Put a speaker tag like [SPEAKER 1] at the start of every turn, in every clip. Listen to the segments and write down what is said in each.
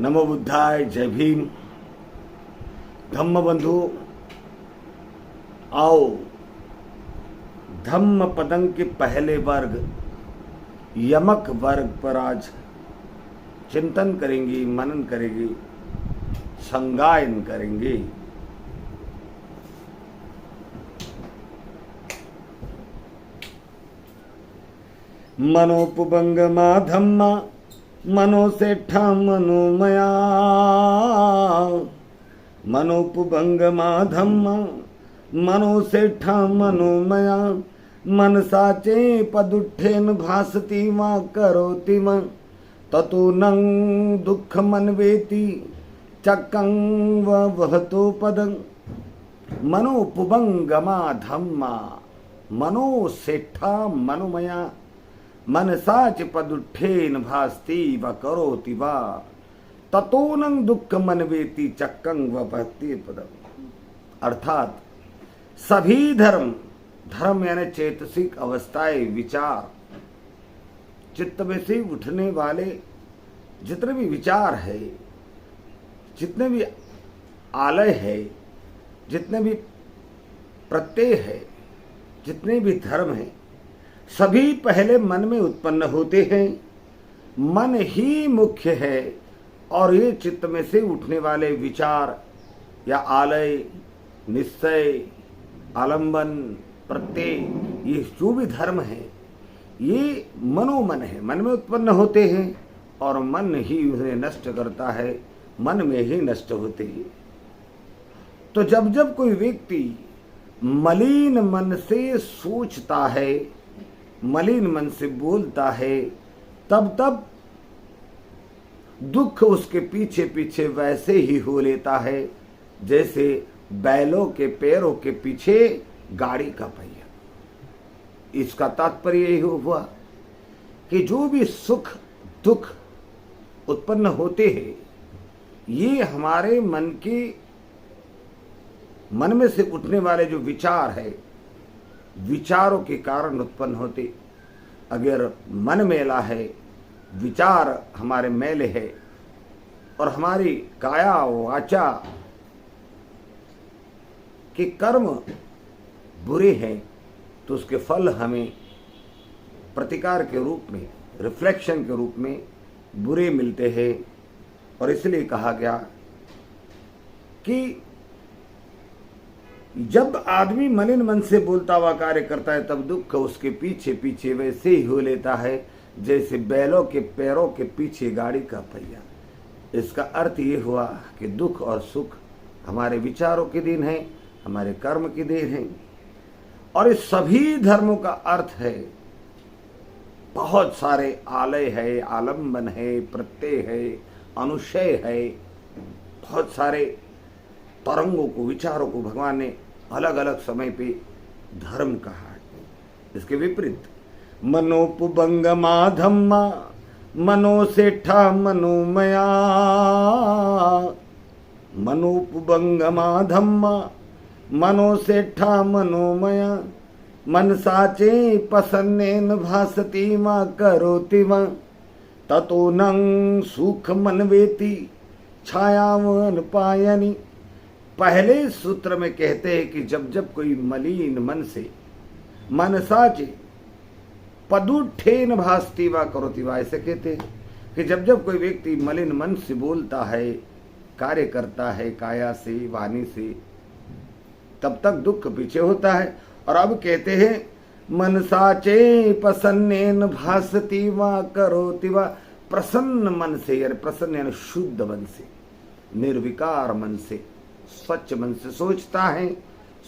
[SPEAKER 1] नमो बुद्धाय, जय भीम। धम्म बंधु आओ, धम्म पदं के पहले वर्ग यमक वर्ग पर आज चिंतन करेंगे, मनन करेंगे, संगायन करेंगे। मनोपुबंगमा धम्मा मनोसेठा मनोमया, मनोपुबंगमा धम्मा मनोसेठा मनोमया, मन साचे पदुठेन भासती मा करोति मा, ततो नं दुख मनवेति चक्कं वहतो पदं। मनोपुबंगमा धम्मा मनोसेठा मनोमया, मनसाच पदुठेन भास्ति व करोति वा, ततोनं दुख मनवेति चक्कं वहति पदम्। अर्थात सभी धर्म, धर्म यानी चेतसिक अवस्थाएं, विचार, चित्त में से उठने वाले जितने भी विचार है, जितने भी आलय है, जितने भी प्रत्यय है, जितने भी धर्म है, सभी पहले मन में उत्पन्न होते हैं। मन ही मुख्य है और ये चित्त में से उठने वाले विचार या आलय, निश्चय, आलंबन, प्रत्यय, ये जो भी धर्म है ये मनोमन है, मन में उत्पन्न होते हैं और मन ही उन्हें नष्ट करता है, मन में ही नष्ट होते हैं। तो जब जब कोई व्यक्ति मलिन मन से सोचता है, मलिन मन से बोलता है, तब तब दुख उसके पीछे पीछे वैसे ही हो लेता है जैसे बैलों के पैरों के पीछे गाड़ी का पहिया। इसका तात्पर्य यही हुआ कि जो भी सुख दुख उत्पन्न होते हैं ये हमारे मन में से उठने वाले जो विचार है, विचारों के कारण उत्पन्न होते। अगर मन मैला है, विचार हमारे मैले है और हमारी काया वाचा के कर्म बुरे हैं तो उसके फल हमें प्रतिकार के रूप में, रिफ्लेक्शन के रूप में बुरे मिलते हैं। और इसलिए कहा गया कि जब आदमी मलिन मन से बोलता हुआ कार्य करता है तब दुख उसके पीछे पीछे वैसे ही हो लेता है जैसे बैलों के पैरों के पीछे गाड़ी का पहिया। इसका अर्थ ये हुआ कि दुख और सुख हमारे विचारों के दिन है, हमारे कर्म के दिन है। और इस सभी धर्मों का अर्थ है, बहुत सारे आलय है, आलंबन है, प्रत्यय है, अनुशय है, बहुत सारे तरंगों को, विचारों को भगवान ने अलग अलग समय पे धर्म कहा है। इसके विपरीत मनोपुबंगमा धम्मा मनोसेठा मनोमया, मनोपुबंगमा धम्मा मनोसेठा मनोमया, मन साचे पसन्नेन भासति मा करोति मा, ततो नं सुख मनवेति छायावन पायनि। पहले सूत्र में कहते हैं कि जब जब कोई मलिन मन से, मनसाचे पदुठेन भासति वा करोति वा, ऐसे कहते हैं कि जब जब कोई व्यक्ति मलिन मन से बोलता है, कार्य करता है, काया से, वाणी से, तब तक दुख पीछे होता है। और अब कहते हैं मनसाचे प्रसन्नेन भासति वा करोति वा, प्रसन्न मन से, यानी प्रसन्न यानी शुद्ध मन से, निर्विकार मन से, स्वच्छ मन से सोचता है,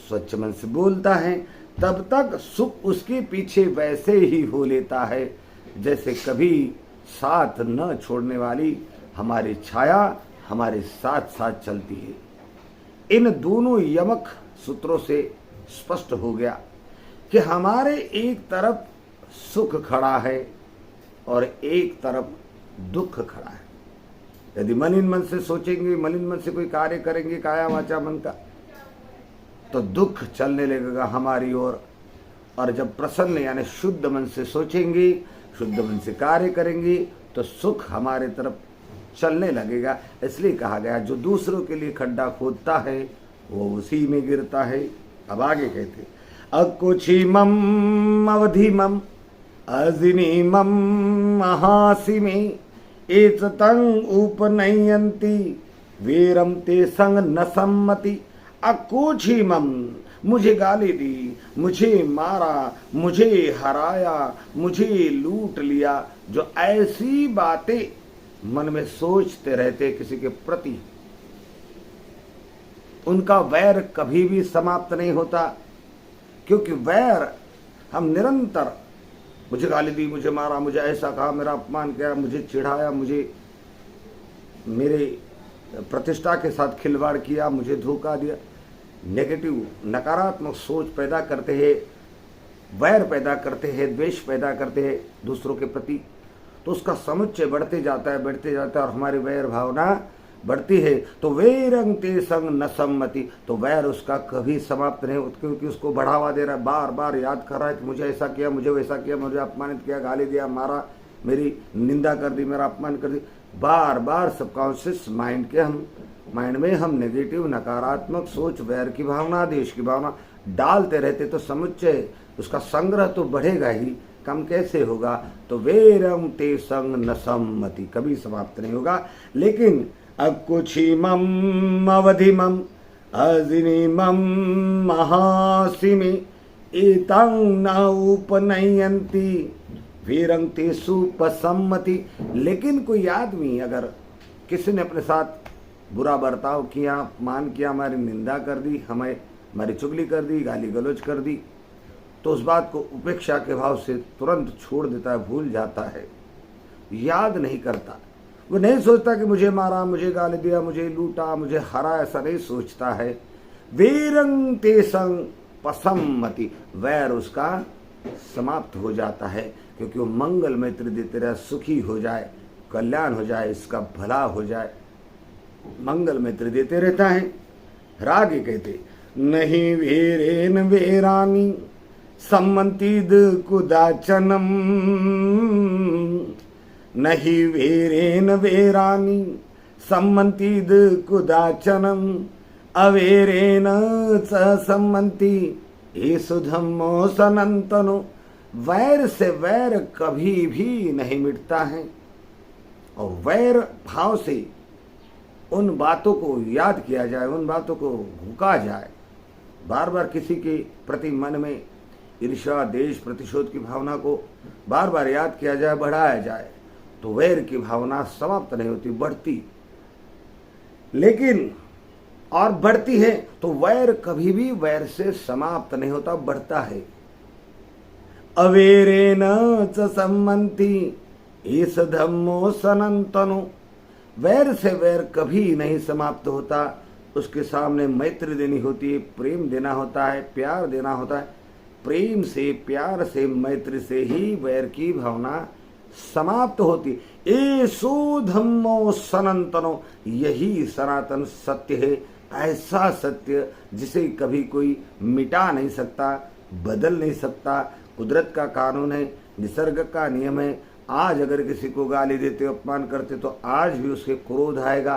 [SPEAKER 1] स्वच्छ मन से बोलता है, तब तक सुख उसके पीछे वैसे ही हो लेता है जैसे कभी साथ न छोड़ने वाली हमारी छाया हमारे साथ साथ चलती है। इन दोनों यमक सूत्रों से स्पष्ट हो गया कि हमारे एक तरफ सुख खड़ा है और एक तरफ दुख खड़ा है। यदि मलिन मन से सोचेंगे, मलिन मन से कोई कार्य करेंगे काया वाचा मन का, तो दुख चलने लगेगा हमारी ओर। और जब प्रसन्न यानी शुद्ध मन से सोचेंगे, शुद्ध मन से कार्य करेंगे, तो सुख हमारे तरफ चलने लगेगा। इसलिए कहा गया जो दूसरों के लिए खड्डा खोदता है वो उसी में गिरता है। अब आगे कहते अकुचिमम अवधिमम अजिनीमम महासिमे एततं उपनयन्ति वीरम ते संग न सम्मति। अकुचिमम, मुझे गाली दी, मुझे मारा, मुझे हराया, मुझे लूट लिया, जो ऐसी बातें मन में सोचते रहते किसी के प्रति, उनका वैर कभी भी समाप्त नहीं होता। क्योंकि वैर हम निरंतर, मुझे गाली दी, मुझे मारा, मुझे ऐसा कहा, मेरा अपमान किया, मुझे चिढ़ाया, मुझे मेरे प्रतिष्ठा के साथ खिलवाड़ किया, मुझे धोखा दिया, नेगेटिव नकारात्मक सोच पैदा करते हैं, वैर पैदा करते हैं, द्वेष पैदा करते हैं दूसरों के प्रति, तो उसका समुच्चय बढ़ते जाता है और हमारी वैर भावना बढ़ती है। तो वैरं ते संग न सम्मति, तो वैर उसका कभी समाप्त नहीं होता, क्योंकि उसको बढ़ावा दे रहा है, बार बार याद कर रहा है कि मुझे ऐसा किया, मुझे वैसा किया, मुझे अपमानित किया, गाली दिया, मारा, मेरी निंदा कर दी, मेरा अपमान कर दी। बार बार सबकॉन्शियस माइंड में हम नेगेटिव नकारात्मक सोच, वैर की भावना, देश की भावना डालते रहते, तो समुच्चय उसका संग्रह तो बढ़ेगा ही, कम कैसे होगा। तो वैरं ते संग न सम्मति, कभी समाप्त नहीं होगा। लेकिन अकुचिमम अवधिमम अजिनीमम महासिमे एतं न उपनयन्ति वीरं ते सुपसम्मति। लेकिन कोई आदमी अगर किसी ने अपने साथ बुरा बर्ताव किया, अपमान किया, हमारी निंदा कर दी, हमारी चुगली कर दी, गाली गलौज कर दी, तो उस बात को उपेक्षा के भाव से तुरंत छोड़ देता है, भूल जाता है, याद नहीं करता। वो नहीं सोचता कि मुझे मारा, मुझे गाली दिया, मुझे लूटा, मुझे हरा, ऐसा नहीं सोचता है। वीरं ते संग पसम्मति, वैर उसका समाप्त हो जाता है, क्योंकि वो मंगल मैत्री देते रहे, सुखी हो जाए, कल्याण हो जाए, इसका भला हो जाए, मंगल मैत्री देते रहता है। रागे कहते नहीं वीरेन वीरानी सम्मतिद कुदाचनम, नहीं वीरेन वीरानी सम्मतिद कुदाचनम, अवीरेन स सम्मति येषु धम्मो सनातनो। वैर से वैर कभी भी नहीं मिटता है, और वैर भाव से उन बातों को याद किया जाए, उन बातों को भूका जाए, बार बार किसी के प्रति मन में ईर्ष्या, देश, प्रतिशोध की भावना को बार बार याद किया जाए, बढ़ाया जाए, तो वैर की भावना समाप्त नहीं होती, बढ़ती। लेकिन और बढ़ती है तो वैर कभी भी वैर से समाप्त नहीं होता, बढ़ता है। अवेरेन च सम्मति ईश धम्मो सनातनो, वैर से वैर कभी नहीं समाप्त होता, उसके सामने मैत्री देनी होती है, प्रेम देना होता है, प्यार देना होता है। प्रेम से, प्यार से, मैत्री से ही वैर की भावना समाप्त होती। एसो धम्मो सनातनो, यही सनातन सत्य है, ऐसा सत्य जिसे कभी कोई मिटा नहीं सकता, बदल नहीं सकता। कुदरत का कानून है, निसर्ग का नियम है। आज अगर किसी को गाली देते, अपमान करते, तो आज भी उसके क्रोध आएगा।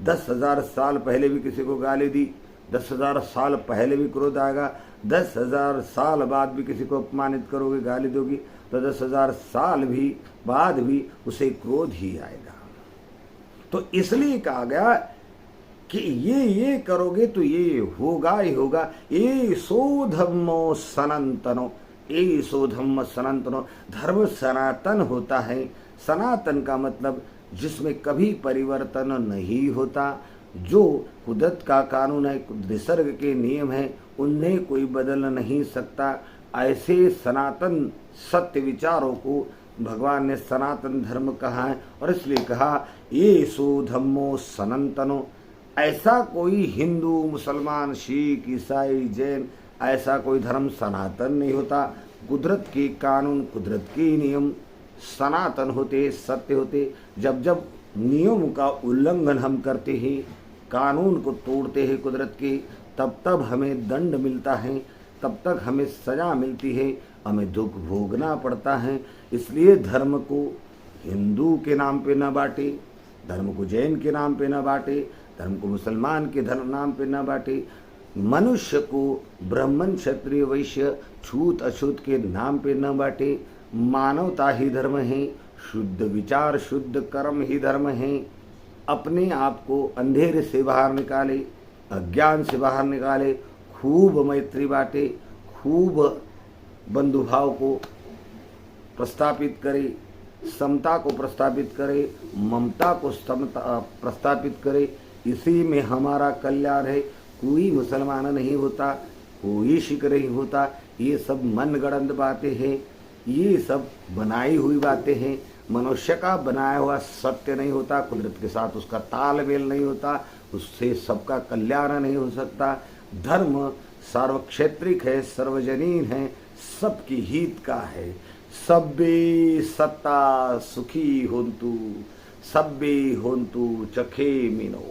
[SPEAKER 1] 10,000 साल पहले भी किसी को गाली दी, 10,000 साल पहले भी क्रोध आएगा। 10,000 साल बाद भी किसी को अपमानित करोगे, गाली दोगी, तो 10,000 साल भी बाद भी उसे क्रोध ही आएगा। तो इसलिए कहा गया कि ये करोगे तो ये होगा ही होगा। ये सो धम्मो सनातनो, ये सो धम्म सनातनो, धर्म सनातन होता है। सनातन का मतलब जिसमें कभी परिवर्तन नहीं होता, जो कुदरत का कानून है, निसर्ग के नियम है, उन्हें कोई बदल नहीं सकता। ऐसे सनातन सत्य विचारों को भगवान ने सनातन धर्म कहा है, और इसलिए कहा ये सो धम्मो सनातनो। ऐसा कोई हिंदू, मुसलमान, सिख, ईसाई, जैन, ऐसा कोई धर्म सनातन नहीं होता। कुदरत के कानून, कुदरत के नियम सनातन होते, सत्य होते। जब जब नियम का उल्लंघन हम करते हैं, कानून को तोड़ते हैं कुदरत के, तब तब हमें दंड मिलता है, तब तक हमें सजा मिलती है, हमें दुख भोगना पड़ता है। इसलिए धर्म को हिंदू के नाम पे न बांटे, धर्म को जैन के नाम पे न बांटे, धर्म को मुसलमान के धर्म नाम पे न बांटे, मनुष्य को ब्राह्मण क्षत्रिय वैश्य छूत अछूत के नाम पे न बांटे। मानवता ही धर्म है, शुद्ध विचार शुद्ध कर्म ही धर्म है। अपने आप को अंधेरे से बाहर निकाले, अज्ञान से बाहर निकाले, खूब मैत्री बांटे, खूब बंधुभाव को प्रस्थापित करे, समता को प्रस्थापित करे, ममता को प्रस्थापित करे। इसी में हमारा कल्याण है। कोई मुसलमान नहीं होता, कोई सिख नहीं होता। ये सब मनगढ़ंत बातें हैं, ये सब बनाई हुई बातें हैं। मनुष्य का बनाया हुआ सत्य नहीं होता, कुदरत के साथ उसका तालमेल नहीं होता, उससे सबका कल्याण नहीं हो सकता। धर्म सार्वक्षेत्रिक है, सर्वजनीन है, सबकी हित का है। सब्बे सत्ता सुखी होन्तु, सब्बे होन्तु चखे मिनो।